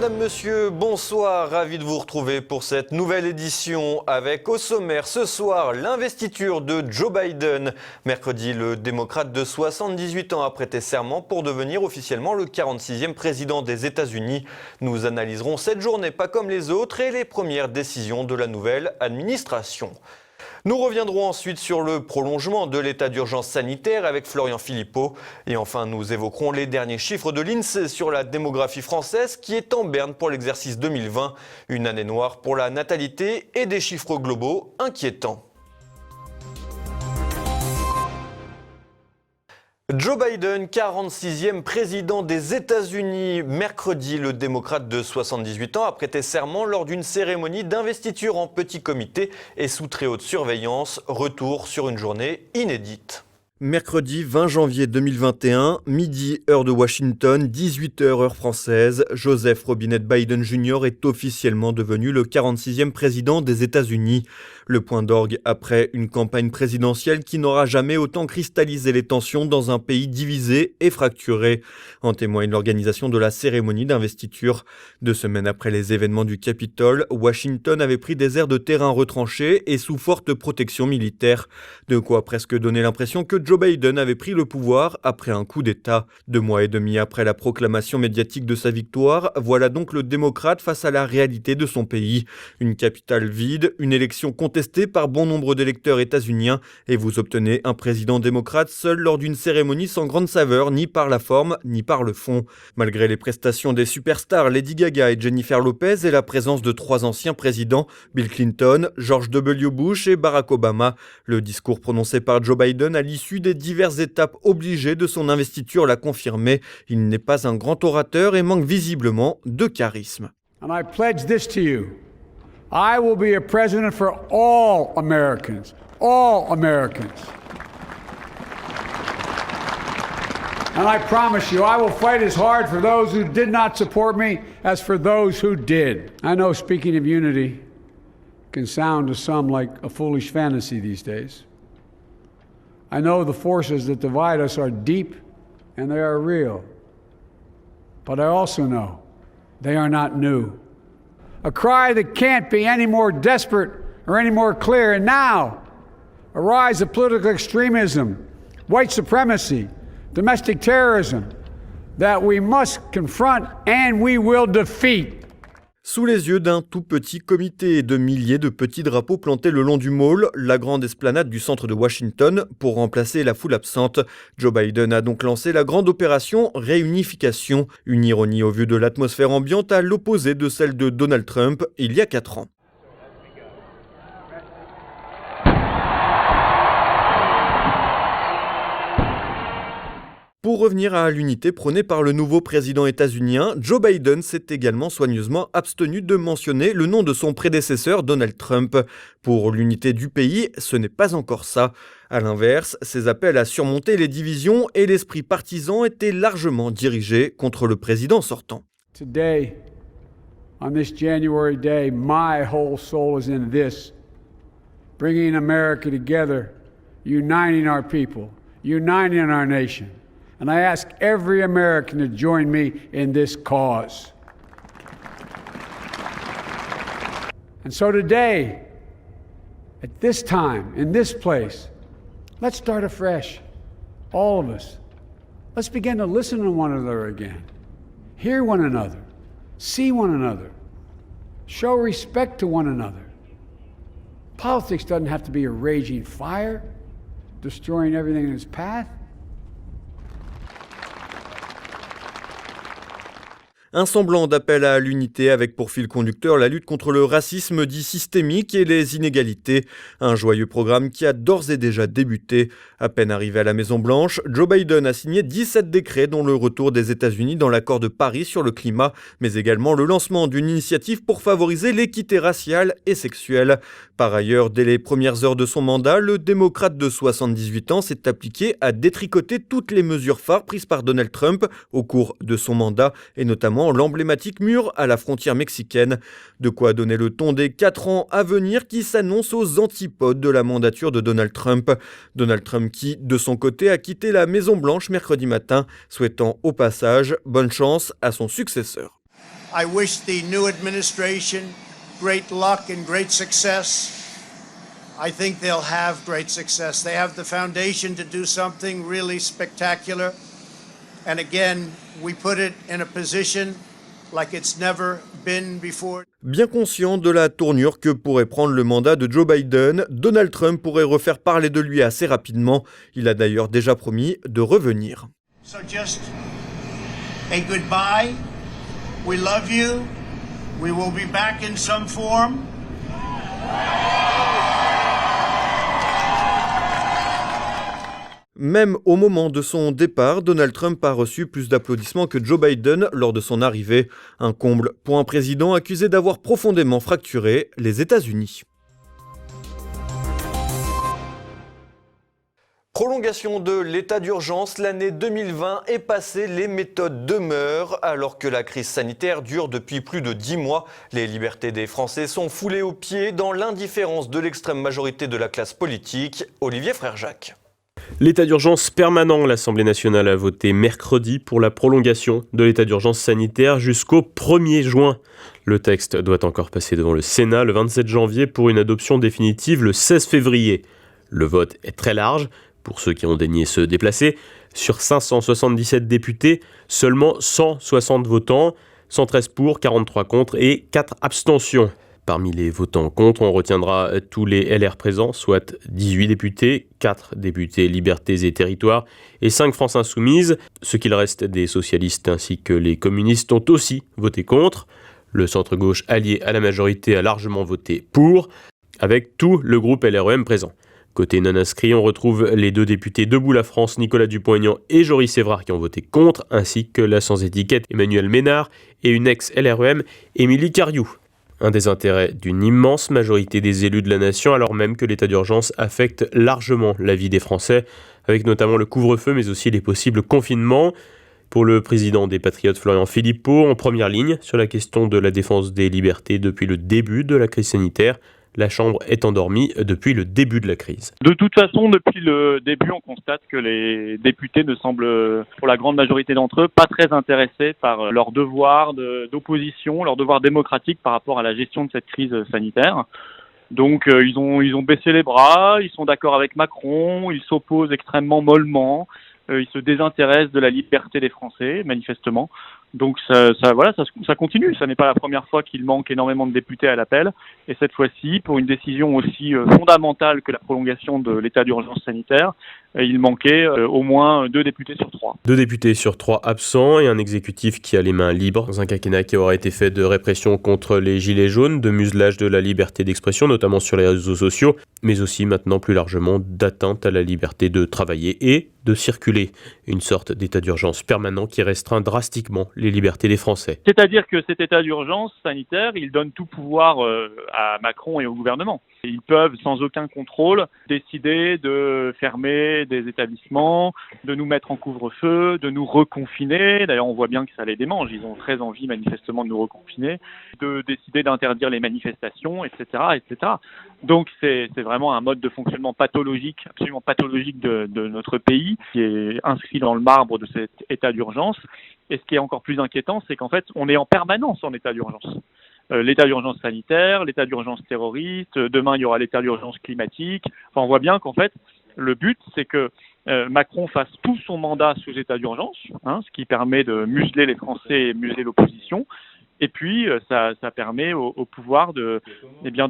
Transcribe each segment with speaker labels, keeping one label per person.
Speaker 1: Madame, Monsieur, bonsoir, ravi de vous retrouver pour cette nouvelle édition avec au sommaire ce soir l'investiture de Joe Biden. Mercredi, le démocrate de 78 ans a prêté serment pour devenir officiellement le 46e président des États-Unis. Nous analyserons cette journée pas comme les autres et les premières décisions de la nouvelle administration. Nous reviendrons ensuite sur le prolongement de l'état d'urgence sanitaire avec Florian Philippot. Et enfin, nous évoquerons les derniers chiffres de l'INSEE sur la démographie française qui est en berne pour l'exercice 2020. Une année noire pour la natalité et des chiffres globaux inquiétants. Joe Biden, 46e président des États-Unis. Mercredi, le démocrate de 78 ans a prêté serment lors d'une cérémonie d'investiture en petit comité et sous très haute surveillance. Retour sur une journée inédite. Mercredi 20 janvier 2021, midi heure de Washington, 18h heure française, Joseph Robinette Biden Jr. est officiellement devenu le 46e président des États-Unis. Le point d'orgue après une campagne présidentielle qui n'aura jamais autant cristallisé les tensions dans un pays divisé et fracturé. En témoigne l'organisation de la cérémonie d'investiture. 2 semaines après les événements du Capitole, Washington avait pris des aires de terrain retranchées et sous forte protection militaire. De quoi presque donner l'impression que Joe Biden avait pris le pouvoir après un coup d'État. 2 mois et demi après la proclamation médiatique de sa victoire, voilà donc le démocrate face à la réalité de son pays. Une capitale vide, une élection contestée par bon nombre d'électeurs états-uniens et vous obtenez un président démocrate seul lors d'une cérémonie sans grande saveur ni par la forme ni par le fond. Malgré les prestations des superstars Lady Gaga et Jennifer Lopez et la présence de 3 anciens présidents, Bill Clinton, George W. Bush et Barack Obama, le discours prononcé par Joe Biden à l'issue des diverses étapes obligées de son investiture l'a confirmé. Il n'est pas un grand orateur et manque visiblement de charisme.
Speaker 2: And I pledge this to you. I will be a president for all Americans. All Americans. And I promise you, I will fight as hard for those who did not support me as for those who did. I know speaking of unity can sound to some like a foolish fantasy these days. I know the forces that divide us are deep and they are real. But I also know they are not new. A cry that can't be any more desperate or any more clear. And now, a rise of political extremism, white supremacy, domestic terrorism that we must confront and we will defeat.
Speaker 1: Sous les yeux d'un tout petit comité et de milliers de petits drapeaux plantés le long du Mall, la grande esplanade du centre de Washington, pour remplacer la foule absente, Joe Biden a donc lancé la grande opération Réunification, une ironie au vu de l'atmosphère ambiante à l'opposé de celle de Donald Trump il y a 4 ans. Pour revenir à l'unité prônée par le nouveau président états-unien, Joe Biden s'est également soigneusement abstenu de mentionner le nom de son prédécesseur Donald Trump. Pour l'unité du pays, ce n'est pas encore ça. À l'inverse, ses appels à surmonter les divisions et l'esprit partisan étaient largement dirigés contre le président sortant.
Speaker 2: Today, on this January day, my whole soul is in this. Bringing America together, uniting our people, uniting our nation. And I ask every American to join me in this cause. And so today, at this time, in this place, let's start afresh, all of us. Let's begin to listen to one another again, hear one another, see one another, show respect to one another. Politics doesn't have to be a raging fire, destroying everything in its path.
Speaker 1: Un semblant d'appel à l'unité avec pour fil conducteur la lutte contre le racisme dit systémique et les inégalités. Un joyeux programme qui a d'ores et déjà débuté. À peine arrivé à la Maison-Blanche, Joe Biden a signé 17 décrets dont le retour des États-Unis dans l'accord de Paris sur le climat, mais également le lancement d'une initiative pour favoriser l'équité raciale et sexuelle. Par ailleurs, dès les premières heures de son mandat, le démocrate de 78 ans s'est appliqué à détricoter toutes les mesures phares prises par Donald Trump au cours de son mandat et notamment l'emblématique mur à la frontière mexicaine. De quoi donner le ton des 4 ans à venir qui s'annoncent aux antipodes de la mandature de Donald Trump. Donald Trump qui, de son côté, a quitté la Maison-Blanche mercredi matin, souhaitant au passage bonne chance à son successeur.
Speaker 3: I wish the new administration great luck and great success. I think they'll have great success. They have the foundation to do something really spectacular. And again, we put it in a position like it's never been before.
Speaker 1: Bien conscient de la tournure que pourrait prendre le mandat de Joe Biden, Donald Trump pourrait refaire parler de lui assez rapidement. Il a d'ailleurs déjà promis de revenir.
Speaker 3: So just a goodbye. We love you. We will be back in some form.
Speaker 1: Même au moment de son départ, Donald Trump a reçu plus d'applaudissements que Joe Biden lors de son arrivée. Un comble pour un président accusé d'avoir profondément fracturé les États-Unis. Prolongation de l'état d'urgence, l'année 2020 est passée, les méthodes demeurent. Alors que la crise sanitaire dure depuis plus de 10 mois, les libertés des Français sont foulées aux pieds dans l'indifférence de l'extrême majorité de la classe politique. Olivier Frère-Jacques.
Speaker 4: L'état d'urgence permanent, l'Assemblée nationale a voté mercredi pour la prolongation de l'état d'urgence sanitaire jusqu'au 1er juin. Le texte doit encore passer devant le Sénat le 27 janvier pour une adoption définitive le 16 février. Le vote est très large pour ceux qui ont daigné se déplacer. Sur 577 députés, seulement 160 votants, 113 pour, 43 contre et 4 abstentions. Parmi les votants contre, on retiendra tous les LR présents, soit 18 députés, 4 députés Libertés et Territoires et 5 France Insoumises. Ce qu'il reste des socialistes ainsi que les communistes ont aussi voté contre. Le centre-gauche allié à la majorité a largement voté pour, avec tout le groupe LREM présent. Côté non-inscrits, on retrouve les 2 députés Debout la France, Nicolas Dupont-Aignan et Jory Sévrard qui ont voté contre, ainsi que la sans-étiquette Emmanuel Ménard et une ex-LREM, Émilie Cariou. Un désintérêt d'une immense majorité des élus de la nation, alors même que l'état d'urgence affecte largement la vie des Français, avec notamment le couvre-feu, mais aussi les possibles confinements. Pour le président des Patriotes, Florian Philippot, en première ligne sur la question de la défense des libertés depuis le début de la crise sanitaire, la Chambre est endormie depuis le début de la crise.
Speaker 5: De toute façon, depuis le début, on constate que les députés ne semblent, pour la grande majorité d'entre eux, pas très intéressés par leur devoir d'opposition, leur devoir démocratique par rapport à la gestion de cette crise sanitaire. Donc ils ont baissé les bras, ils sont d'accord avec Macron, ils s'opposent extrêmement mollement, ils se désintéressent de la liberté des Français, manifestement. Donc ça continue. Ça n'est pas la première fois qu'il manque énormément de députés à l'appel. Et cette fois-ci, pour une décision aussi fondamentale que la prolongation de l'état d'urgence sanitaire, il manquait au moins 2 députés sur 3.
Speaker 4: 2 députés sur 3 absents et un exécutif qui a les mains libres dans un quinquennat qui aura été fait de répression contre les gilets jaunes, de muselage de la liberté d'expression, notamment sur les réseaux sociaux, mais aussi maintenant plus largement d'atteinte à la liberté de travailler et de circuler. Une sorte d'état d'urgence permanent qui restreint drastiquement les libertés des Français.
Speaker 5: C'est-à-dire que cet état d'urgence sanitaire, il donne tout pouvoir à Macron et au gouvernement. Ils peuvent, sans aucun contrôle, décider de fermer des établissements, de nous mettre en couvre-feu, de nous reconfiner. D'ailleurs, on voit bien que ça les démange. Ils ont très envie, manifestement, de nous reconfiner, de décider d'interdire les manifestations, etc., etc. Donc, c'est vraiment un mode de fonctionnement pathologique, absolument pathologique de notre pays, qui est inscrit dans le marbre de cet état d'urgence. Et ce qui est encore plus inquiétant, c'est qu'en fait, on est en permanence en état d'urgence. L'état d'urgence sanitaire, l'état d'urgence terroriste, demain il y aura l'état d'urgence climatique. Enfin, on voit bien qu'en fait, le but, c'est que Macron fasse tout son mandat sous état d'urgence, ce qui permet de museler les Français et museler l'opposition. Et puis, ça permet au pouvoir de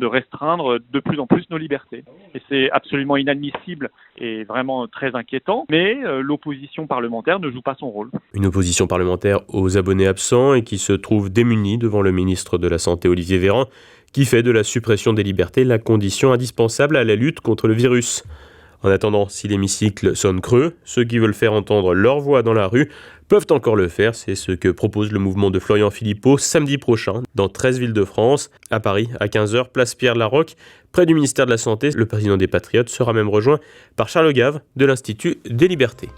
Speaker 5: restreindre de plus en plus nos libertés. Et c'est absolument inadmissible et vraiment très inquiétant, mais l'opposition parlementaire ne joue pas son rôle.
Speaker 4: Une opposition parlementaire aux abonnés absents et qui se trouve démunie devant le ministre de la Santé, Olivier Véran, qui fait de la suppression des libertés la condition indispensable à la lutte contre le virus. En attendant, si l'hémicycle sonne creux, ceux qui veulent faire entendre leur voix dans la rue peuvent encore le faire. C'est ce que propose le mouvement de Florian Philippot samedi prochain dans 13 villes de France. À Paris, à 15h, place Pierre-Laroque, près du ministère de la Santé. Le président des Patriotes sera même rejoint par Charles Gave de l'Institut des Libertés.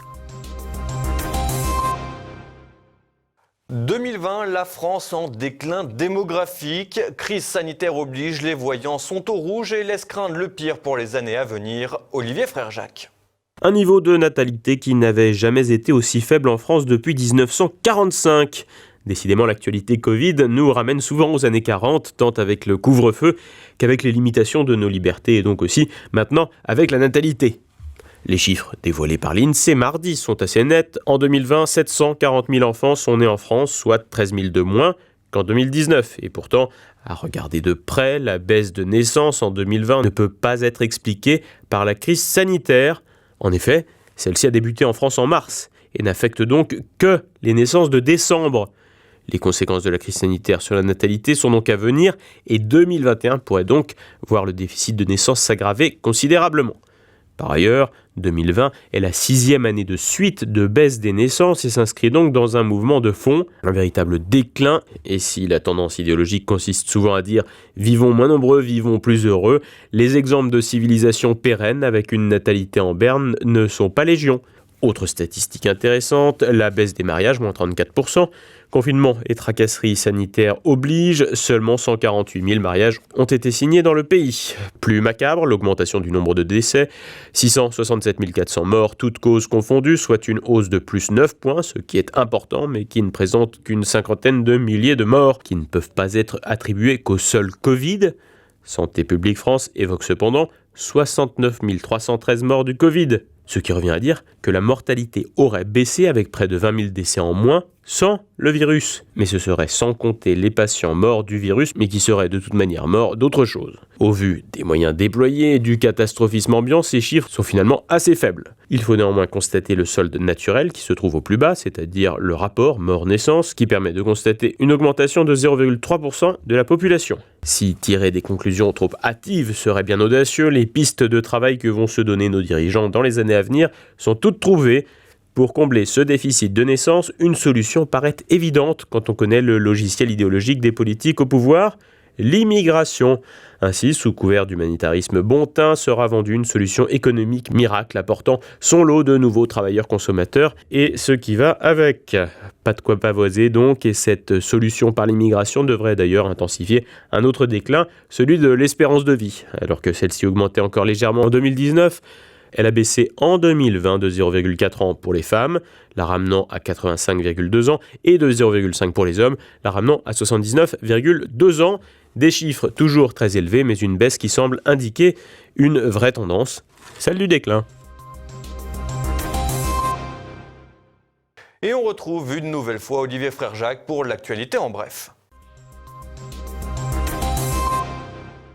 Speaker 1: 2020, la France en déclin démographique. Crise sanitaire oblige, les voyants sont au rouge et laissent craindre le pire pour les années à venir. Olivier Frère-Jacques.
Speaker 4: Un niveau de natalité qui n'avait jamais été aussi faible en France depuis 1945. Décidément, l'actualité Covid nous ramène souvent aux années 40, tant avec le couvre-feu qu'avec les limitations de nos libertés et donc aussi maintenant avec la natalité. Les chiffres dévoilés par l'INSEE mardi sont assez nets. En 2020, 740 000 enfants sont nés en France, soit 13 000 de moins qu'en 2019. Et pourtant, à regarder de près, la baisse de naissances en 2020 ne peut pas être expliquée par la crise sanitaire. En effet, celle-ci a débuté en France en mars et n'affecte donc que les naissances de décembre. Les conséquences de la crise sanitaire sur la natalité sont donc à venir et 2021 pourrait donc voir le déficit de naissance s'aggraver considérablement. Par ailleurs, 2020 est la 6e année de suite de baisse des naissances et s'inscrit donc dans un mouvement de fond, un véritable déclin. Et si la tendance idéologique consiste souvent à dire « vivons moins nombreux, vivons plus heureux », les exemples de civilisation pérennes avec une natalité en berne ne sont pas légion. Autre statistique intéressante, la baisse des mariages, moins 34%. Confinement et tracasseries sanitaires obligent, seulement 148 000 mariages ont été signés dans le pays. Plus macabre, l'augmentation du nombre de décès, 667 400 morts, toutes causes confondues, soit une hausse de plus 9 points, ce qui est important, mais qui ne présente qu'une cinquantaine de milliers de morts, qui ne peuvent pas être attribuées qu'au seul Covid. Santé publique France évoque cependant 69 313 morts du Covid. Ce qui revient à dire que la mortalité aurait baissé avec près de 20 000 décès en moins sans le virus. Mais ce serait sans compter les patients morts du virus, mais qui seraient de toute manière morts d'autre chose. Au vu des moyens déployés et du catastrophisme ambiant, ces chiffres sont finalement assez faibles. Il faut néanmoins constater le solde naturel qui se trouve au plus bas, c'est-à-dire le rapport mort-naissance, qui permet de constater une augmentation de 0,3% de la population. Si tirer des conclusions trop hâtives serait bien audacieux, les pistes de travail que vont se donner nos dirigeants dans les années à venir sont toutes trouvées. Pour combler ce déficit de naissance, une solution paraît évidente quand on connaît le logiciel idéologique des politiques au pouvoir, l'immigration. Ainsi, sous couvert d'humanitarisme bon teint, sera vendue une solution économique miracle apportant son lot de nouveaux travailleurs consommateurs et ce qui va avec. Pas de quoi pavoiser donc, et cette solution par l'immigration devrait d'ailleurs intensifier un autre déclin, celui de l'espérance de vie. Alors que celle-ci augmentait encore légèrement en 2019, elle a baissé en 2020 de 0,4 ans pour les femmes, la ramenant à 85,2 ans, et de 0,5 pour les hommes, la ramenant à 79,2 ans. Des chiffres toujours très élevés, mais une baisse qui semble indiquer une vraie tendance, celle du déclin.
Speaker 1: Et on retrouve une nouvelle fois Olivier Frère-Jacques pour l'actualité en bref.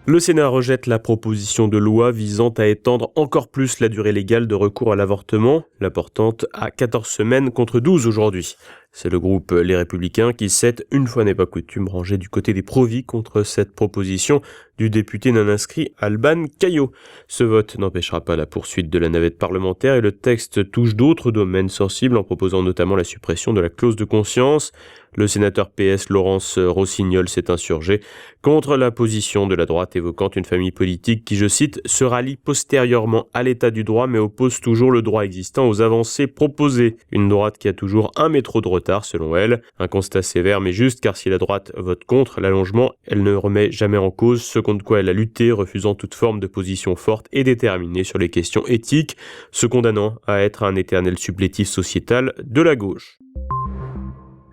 Speaker 4: Le Sénat rejette la proposition de loi visant à étendre encore plus la durée légale de recours à l'avortement, la portant à 14 semaines contre 12 aujourd'hui. C'est le groupe Les Républicains qui s'est, une fois n'est pas coutume, rangé du côté des pro-vie contre cette proposition du député non inscrit Alban Caillot. Ce vote n'empêchera pas la poursuite de la navette parlementaire et le texte touche d'autres domaines sensibles en proposant notamment la suppression de la clause de conscience. Le sénateur PS Laurence Rossignol s'est insurgé contre la position de la droite évoquant une famille politique qui, je cite, se rallie postérieurement à l'état du droit mais oppose toujours le droit existant aux avancées proposées. Une droite qui a toujours un métro de retard selon elle. Un constat sévère mais juste car si la droite vote contre l'allongement, elle ne remet jamais en cause ce contre quoi elle a lutté, refusant toute forme de position forte et déterminée sur les questions éthiques, se condamnant à être un éternel supplétif sociétal de la gauche.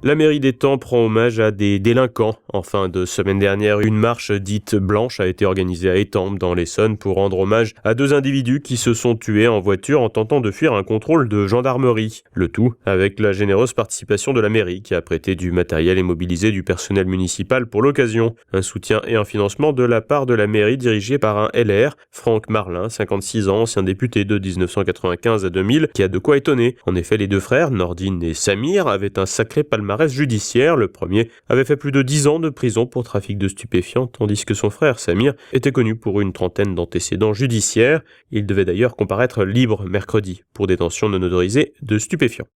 Speaker 4: La mairie d'Étampes rend hommage à des délinquants. En fin de semaine dernière, une marche dite blanche a été organisée à Étampes dans l'Essonne pour rendre hommage à 2 individus qui se sont tués en voiture en tentant de fuir un contrôle de gendarmerie. Le tout avec la généreuse participation de la mairie qui a prêté du matériel et mobilisé du personnel municipal pour l'occasion. Un soutien et un financement de la part de la mairie dirigée par un LR, Franck Marlin, 56 ans, ancien député de 1995 à 2000, qui a de quoi étonner. En effet, les 2 frères, Nordine et Samir, avaient un sacré palmarès judiciaire. Le premier avait fait plus de 10 ans de prison pour trafic de stupéfiants, tandis que son frère Samir était connu pour une trentaine d'antécédents judiciaires. Il devait d'ailleurs comparaître libre mercredi pour détention non autorisée de stupéfiants.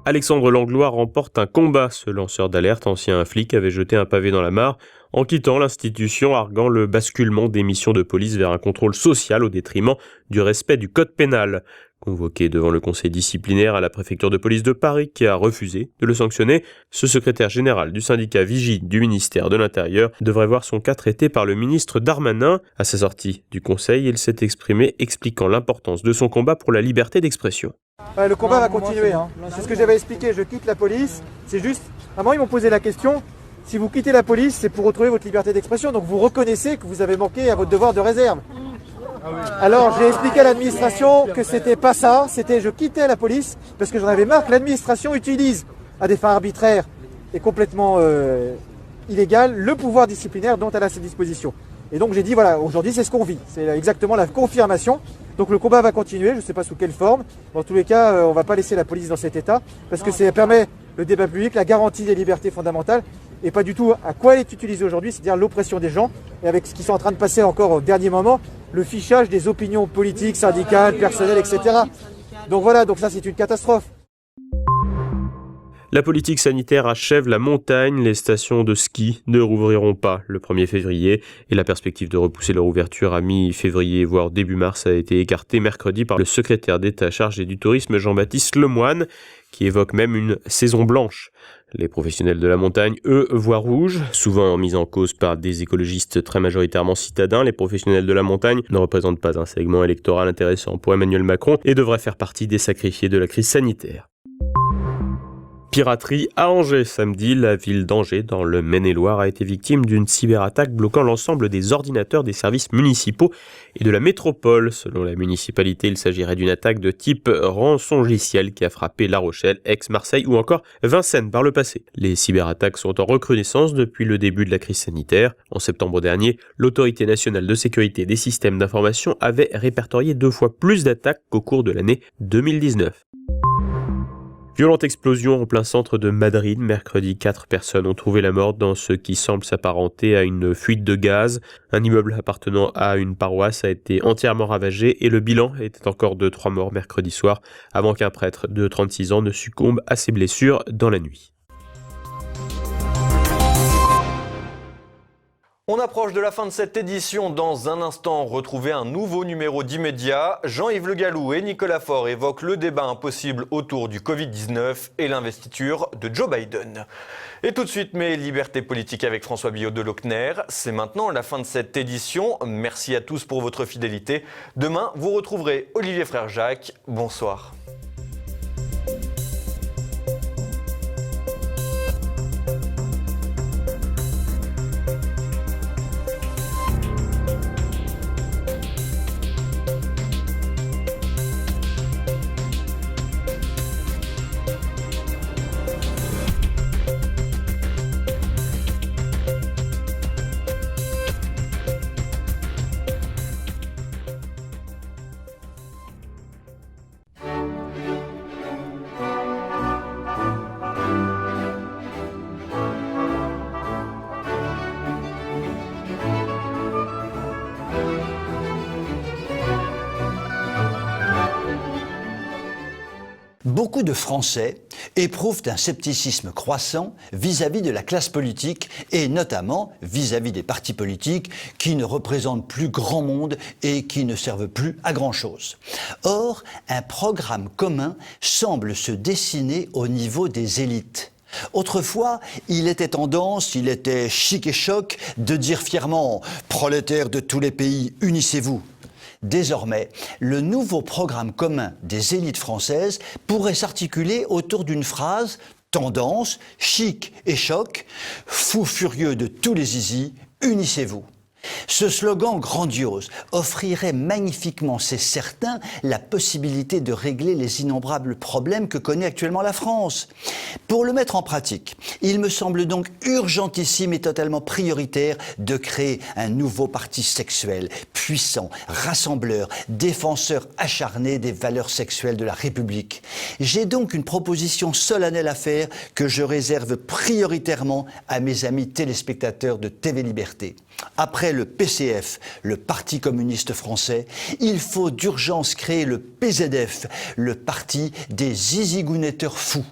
Speaker 4: Alexandre Langlois remporte un combat. Ce lanceur d'alerte, ancien flic, avait jeté un pavé dans la mare en quittant l'institution, arguant le basculement des missions de police vers un contrôle social au détriment du respect du code pénal. Convoqué devant le conseil disciplinaire à la préfecture de police de Paris qui a refusé de le sanctionner, ce secrétaire général du syndicat Vigie du ministère de l'Intérieur devrait voir son cas traité par le ministre Darmanin. À sa sortie du conseil, il s'est exprimé expliquant l'importance de son combat pour la liberté d'expression.
Speaker 6: Le combat va continuer, c'est ce que j'avais expliqué, je quitte la police, c'est juste, à un moment ils m'ont posé la question, si vous quittez la police c'est pour retrouver votre liberté d'expression, donc vous reconnaissez que vous avez manqué à votre devoir de réserve. Alors j'ai expliqué à l'administration que c'était pas ça, c'était je quittais la police parce que j'en avais marre que l'administration utilise à des fins arbitraires et complètement illégales le pouvoir disciplinaire dont elle a à ses dispositions. Et donc j'ai dit voilà, aujourd'hui c'est ce qu'on vit, c'est exactement la confirmation. Donc le combat va continuer, je ne sais pas sous quelle forme. Dans tous les cas, on ne va pas laisser la police dans cet état parce que ça permet le débat public, la garantie des libertés fondamentales et pas du tout à quoi elle est utilisée aujourd'hui, c'est-à-dire l'oppression des gens et avec ce qui sont en train de passer encore au dernier moment, le fichage des opinions politiques, syndicales, personnelles, etc. Donc voilà, donc ça c'est une catastrophe.
Speaker 4: La politique sanitaire achève la montagne, les stations de ski ne rouvriront pas le 1er février et la perspective de repousser leur ouverture à mi-février voire début mars a été écartée mercredi par le secrétaire d'État chargé du tourisme Jean-Baptiste Lemoyne qui évoque même une saison blanche. Les professionnels de la montagne, eux, voient rouge, souvent mis en cause par des écologistes très majoritairement citadins. Les professionnels de la montagne ne représentent pas un segment électoral intéressant pour Emmanuel Macron et devraient faire partie des sacrifiés de la crise sanitaire. Piraterie à Angers. Samedi, la ville d'Angers, dans le Maine-et-Loire, a été victime d'une cyberattaque bloquant l'ensemble des ordinateurs des services municipaux et de la métropole. Selon la municipalité, il s'agirait d'une attaque de type rançongiciel qui a frappé La Rochelle, Aix, Marseille ou encore Vincennes par le passé. Les cyberattaques sont en recrudescence depuis le début de la crise sanitaire. En septembre dernier, l'Autorité nationale de sécurité des systèmes d'information avait répertorié 2 fois plus d'attaques qu'au cours de l'année 2019. Violente explosion en plein centre de Madrid. Mercredi, 4 personnes ont trouvé la mort dans ce qui semble s'apparenter à une fuite de gaz. Un immeuble appartenant à une paroisse a été entièrement ravagé et le bilan était encore de 3 morts mercredi soir avant qu'un prêtre de 36 ans ne succombe à ses blessures dans la nuit.
Speaker 1: On approche de la fin de cette édition. Dans un instant, retrouvez un nouveau numéro d'Immédiat. Jean-Yves Le Gallou et Nicolas Faure évoquent le débat impossible autour du Covid-19 et l'investiture de Joe Biden. Et tout de suite, mes libertés politiques avec François Billot de Lochner. C'est maintenant la fin de cette édition. Merci à tous pour votre fidélité. Demain, vous retrouverez Olivier Frère-Jacques. Bonsoir.
Speaker 7: Beaucoup de Français éprouvent un scepticisme croissant vis-à-vis de la classe politique et notamment vis-à-vis des partis politiques qui ne représentent plus grand monde et qui ne servent plus à grand-chose. Or, un programme commun semble se dessiner au niveau des élites. Autrefois, il était tendance, il était chic et choc de dire fièrement « Prolétaires de tous les pays, unissez-vous ». Désormais, le nouveau programme commun des élites françaises pourrait s'articuler autour d'une phrase « tendance, chic et choc, fou furieux de tous les zizis, unissez-vous ». Ce slogan grandiose offrirait magnifiquement, c'est certain, la possibilité de régler les innombrables problèmes que connaît actuellement la France. Pour le mettre en pratique, il me semble donc urgentissime et totalement prioritaire de créer un nouveau parti sexuel, puissant, rassembleur, défenseur acharné des valeurs sexuelles de la République. J'ai donc une proposition solennelle à faire que je réserve prioritairement à mes amis téléspectateurs de TV Liberté. Après le PCF, le Parti communiste français, il faut d'urgence créer le PZF, le parti des zizigounetteurs fous.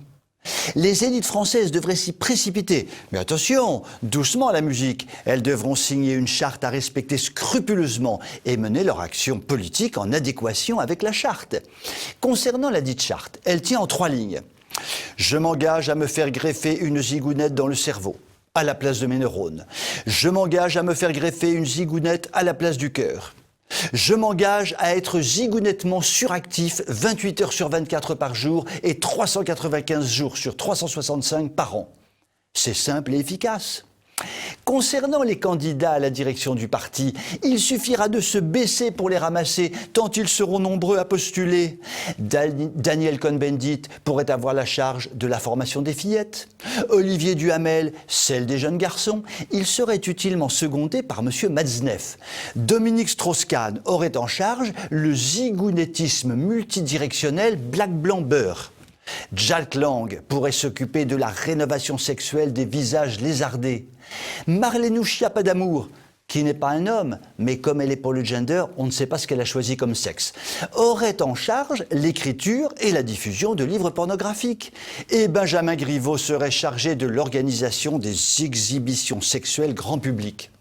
Speaker 7: Les élites françaises devraient s'y précipiter. Mais attention, doucement la musique. Elles devront signer une charte à respecter scrupuleusement et mener leur action politique en adéquation avec la charte. Concernant la dite charte, elle tient en 3 lignes. Je m'engage à me faire greffer une zigounette dans le cerveau, à la place de mes neurones. Je m'engage à me faire greffer une zigounette à la place du cœur. Je m'engage à être zigounettement suractif 28 heures sur 24 par jour et 395 jours sur 365 par an. C'est simple et efficace. Concernant les candidats à la direction du parti, il suffira de se baisser pour les ramasser, tant ils seront nombreux à postuler. Daniel Cohn-Bendit pourrait avoir la charge de la formation des fillettes. Olivier Duhamel, celle des jeunes garçons. Il serait utilement secondé par M. Matzneff. Dominique Strauss-Kahn aurait en charge le zigounétisme multidirectionnel black-blanc-beurre. Jack Lang pourrait s'occuper de la rénovation sexuelle des visages lézardés. Marlénouchia Padamour, qui n'est pas un homme, mais comme elle est pour le gender, on ne sait pas ce qu'elle a choisi comme sexe, aurait en charge l'écriture et la diffusion de livres pornographiques. Et Benjamin Griveaux serait chargé de l'organisation des exhibitions sexuelles grand public.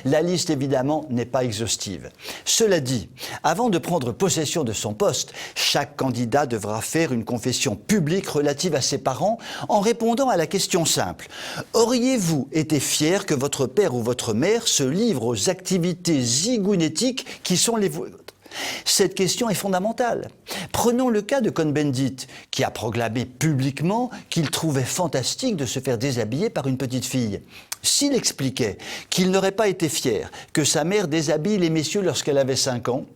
Speaker 7: La liste, évidemment, n'est pas exhaustive. Cela dit, avant de prendre possession de son poste, chaque candidat devra faire une confession publique relative à ses parents en répondant à la question simple. Auriez-vous été fier que votre père ou votre mère se livre aux activités zigounétiques qui sont les vôtres ? Cette question est fondamentale. Prenons le cas de Cohn-Bendit, qui a proclamé publiquement qu'il trouvait fantastique de se faire déshabiller par une petite fille. S'il expliquait qu'il n'aurait pas été fier que sa mère déshabille les messieurs lorsqu'elle avait 5 ans,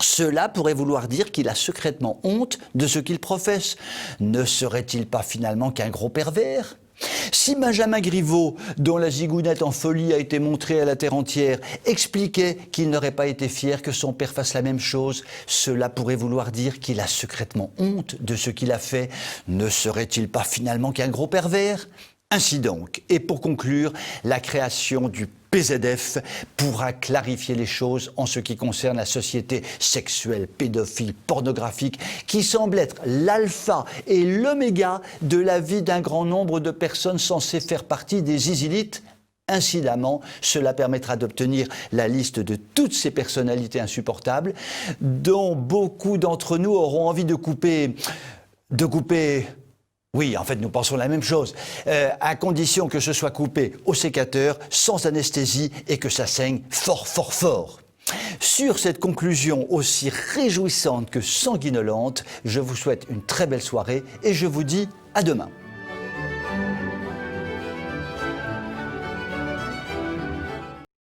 Speaker 7: cela pourrait vouloir dire qu'il a secrètement honte de ce qu'il professe. Ne serait-il pas finalement qu'un gros pervers ? Si Benjamin Griveaux, dont la zigounette en folie a été montrée à la terre entière, expliquait qu'il n'aurait pas été fier que son père fasse la même chose, cela pourrait vouloir dire qu'il a secrètement honte de ce qu'il a fait. Ne serait-il pas finalement qu'un gros pervers ? Ainsi donc, et pour conclure, la création du PZF pourra clarifier les choses en ce qui concerne la société sexuelle, pédophile, pornographique, qui semble être l'alpha et l'oméga de la vie d'un grand nombre de personnes censées faire partie des zizilites. Incidemment, cela permettra d'obtenir la liste de toutes ces personnalités insupportables dont beaucoup d'entre nous auront envie de couper... Oui, en fait, nous pensons la même chose, à condition que ce soit coupé au sécateur, sans anesthésie et que ça saigne fort, fort, fort. Sur cette conclusion aussi réjouissante que sanguinolente, je vous souhaite une très belle soirée et je vous dis à demain.